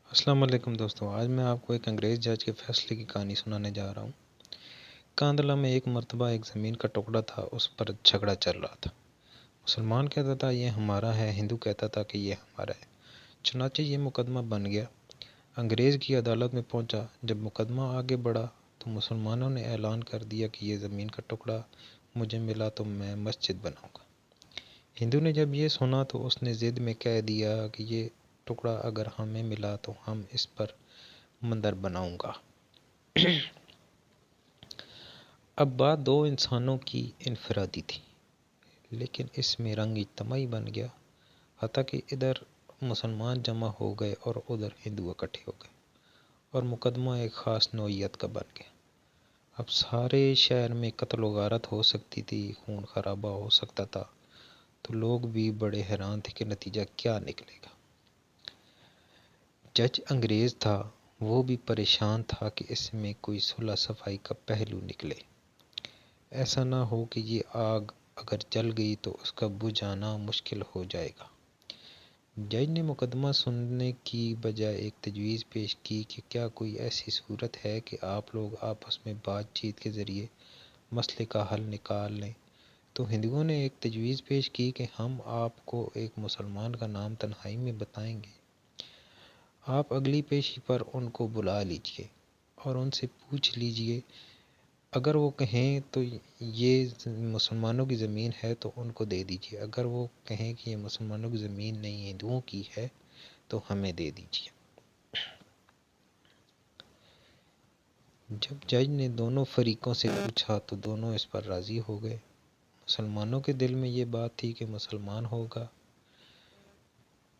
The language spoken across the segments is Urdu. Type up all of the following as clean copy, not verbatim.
السلام علیکم دوستوں، آج میں آپ کو ایک انگریز جج کے فیصلے کی کہانی سنانے جا رہا ہوں۔ کاندھلہ میں ایک مرتبہ ایک زمین کا ٹکڑا تھا، اس پر جھگڑا چل رہا تھا۔ مسلمان کہتا تھا یہ ہمارا ہے، ہندو کہتا تھا کہ یہ ہمارا ہے۔ چنانچہ یہ مقدمہ بن گیا، انگریز کی عدالت میں پہنچا۔ جب مقدمہ آگے بڑھا تو مسلمانوں نے اعلان کر دیا کہ یہ زمین کا ٹکڑا مجھے ملا تو میں مسجد بناؤں گا۔ ہندو نے جب یہ سنا تو اس نے ضد میں کہہ دیا کہ یہ ٹکڑا اگر ہمیں ملا تو ہم اس پر مندر بناؤں گا۔ اب بات دو انسانوں کی انفرادی تھی، لیکن اس میں رنگ اجتماعی بن گیا، حتیٰ کہ ادھر مسلمان جمع ہو گئے اور ادھر ہندو اکٹھے ہو گئے، اور مقدمہ ایک خاص نوعیت کا بن گیا۔ اب سارے شہر میں قتل و غارت ہو سکتی تھی، خون خرابہ ہو سکتا تھا، تو لوگ بھی بڑے حیران تھے کہ نتیجہ کیا نکلے گا۔ جج انگریز تھا، وہ بھی پریشان تھا کہ اس میں کوئی صلح صفائی کا پہلو نکلے۔ ایسا نہ ہو کہ یہ آگ اگر جل گئی تو اس کا بجھانا مشکل ہو جائے گا۔ جج نے مقدمہ سننے کی بجائے ایک تجویز پیش کی کہ کیا کوئی ایسی صورت ہے کہ آپ لوگ آپس میں بات چیت کے ذریعے مسئلے کا حل نکال لیں۔ تو ہندوؤں نے ایک تجویز پیش کی کہ ہم آپ کو ایک مسلمان کا نام تنہائی میں بتائیں گے، آپ اگلی پیشی پر ان کو بلا لیجئے اور ان سے پوچھ لیجئے، اگر وہ کہیں تو یہ مسلمانوں کی زمین ہے تو ان کو دے دیجئے، اگر وہ کہیں کہ یہ مسلمانوں کی زمین نہیں ہندوؤں کی ہے تو ہمیں دے دیجئے۔ جب جج نے دونوں فریقوں سے پوچھا تو دونوں اس پر راضی ہو گئے۔ مسلمانوں کے دل میں یہ بات تھی کہ مسلمان ہوگا،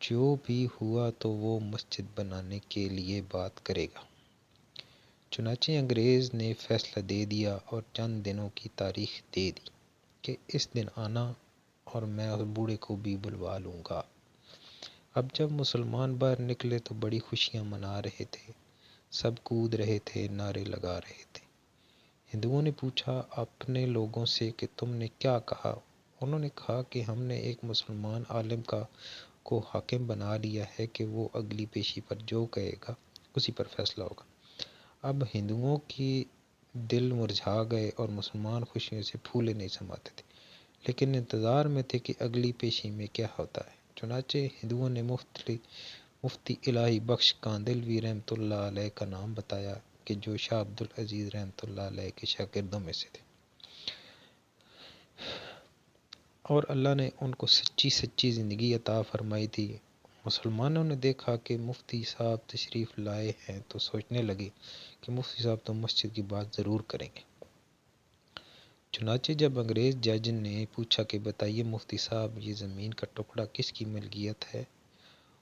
جو بھی ہوا تو وہ مسجد بنانے کے لیے بات کرے گا۔ چنانچہ انگریز نے فیصلہ دے دیا اور چند دنوں کی تاریخ دے دی کہ اس دن آنا اور میں اس بوڑھے کو بھی بلوا لوں گا۔ اب جب مسلمان باہر نکلے تو بڑی خوشیاں منا رہے تھے، سب کود رہے تھے، نعرے لگا رہے تھے۔ ہندوؤں نے پوچھا اپنے لوگوں سے کہ تم نے کیا کہا؟ انہوں نے کہا کہ ہم نے ایک مسلمان عالم کو حاکم بنا لیا ہے کہ وہ اگلی پیشی پر جو کہے گا اسی پر فیصلہ ہوگا۔ اب ہندوؤں کے دل مرجھا گئے اور مسلمان خوشیوں سے پھولے نہیں سماتے تھے، لیکن انتظار میں تھے کہ اگلی پیشی میں کیا ہوتا ہے۔ چنانچہ ہندوؤں نے مفتی الہی بخش کاندھلوی رحمۃ اللہ علیہ کا نام بتایا کہ جو شاہ عبدالعزیز رحمۃ اللہ علیہ کے شاگردوں میں سے تھے، اور اللہ نے ان کو سچی زندگی عطا فرمائی تھی۔ مسلمانوں نے دیکھا کہ مفتی صاحب تشریف لائے ہیں تو سوچنے لگے کہ مفتی صاحب تو مسجد کی بات ضرور کریں گے۔ چنانچہ جب انگریز جج نے پوچھا کہ بتائیے مفتی صاحب یہ زمین کا ٹکڑا کس کی ملکیت ہے،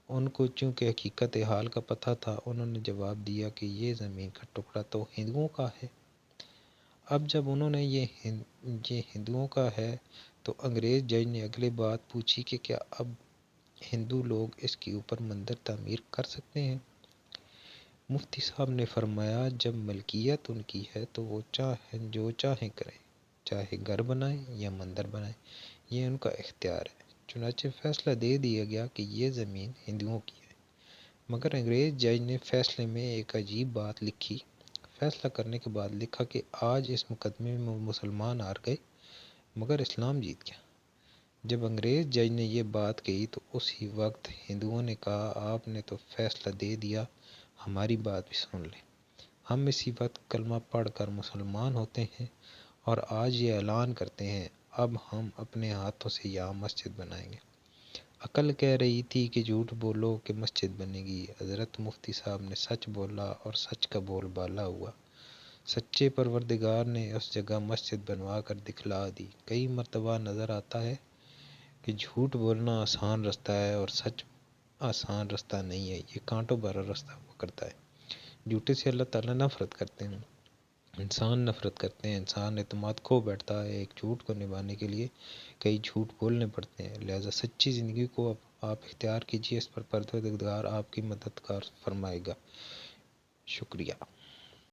ان کو چونکہ حقیقت حال کا پتہ تھا، انہوں نے جواب دیا کہ یہ زمین کا ٹکڑا تو ہندوؤں کا ہے۔ اب جب انہوں نے یہ ہندوؤں کا ہے تو انگریز جج نے اگلی بات پوچھی کہ کیا اب ہندو لوگ اس کے اوپر مندر تعمیر کر سکتے ہیں؟ مفتی صاحب نے فرمایا جب ملکیت ان کی ہے تو وہ جو چاہیں کریں، چاہے گھر بنائیں یا مندر بنائیں، یہ ان کا اختیار ہے۔ چنانچہ فیصلہ دے دیا گیا کہ یہ زمین ہندوؤں کی ہے، مگر انگریز جج نے فیصلے میں ایک عجیب بات لکھی۔ فیصلہ کرنے کے بعد لکھا کہ آج اس مقدمے میں مسلمان ہار گئے مگر اسلام جیت گیا۔ جب انگریز جج نے یہ بات کہی تو اسی وقت ہندوؤں نے کہا آپ نے تو فیصلہ دے دیا، ہماری بات بھی سن لیں۔ ہم اسی وقت کلمہ پڑھ کر مسلمان ہوتے ہیں اور آج یہ اعلان کرتے ہیں اب ہم اپنے ہاتھوں سے یہاں مسجد بنائیں گے۔ عقل کہہ رہی تھی کہ جھوٹ بولو کہ مسجد بنے گی، حضرت مفتی صاحب نے سچ بولا اور سچ کا بول بالا ہوا۔ سچے پروردگار نے اس جگہ مسجد بنوا کر دکھلا دی۔ کئی مرتبہ نظر آتا ہے کہ جھوٹ بولنا آسان رستہ ہے اور سچ آسان رستہ نہیں ہے، یہ کانٹوں بھرا رستہ ہوا کرتا ہے۔ جھوٹے سے اللہ تعالیٰ نفرت کرتے ہیں، انسان نفرت کرتے ہیں، انسان اعتماد کھو بیٹھتا ہے۔ ایک جھوٹ کو نبھانے کے لیے کئی جھوٹ بولنے پڑتے ہیں، لہذا سچی زندگی کو آپ اختیار کیجئے، اس پر پروردگار آپ کی مددگار فرمائے گا۔ شکریہ۔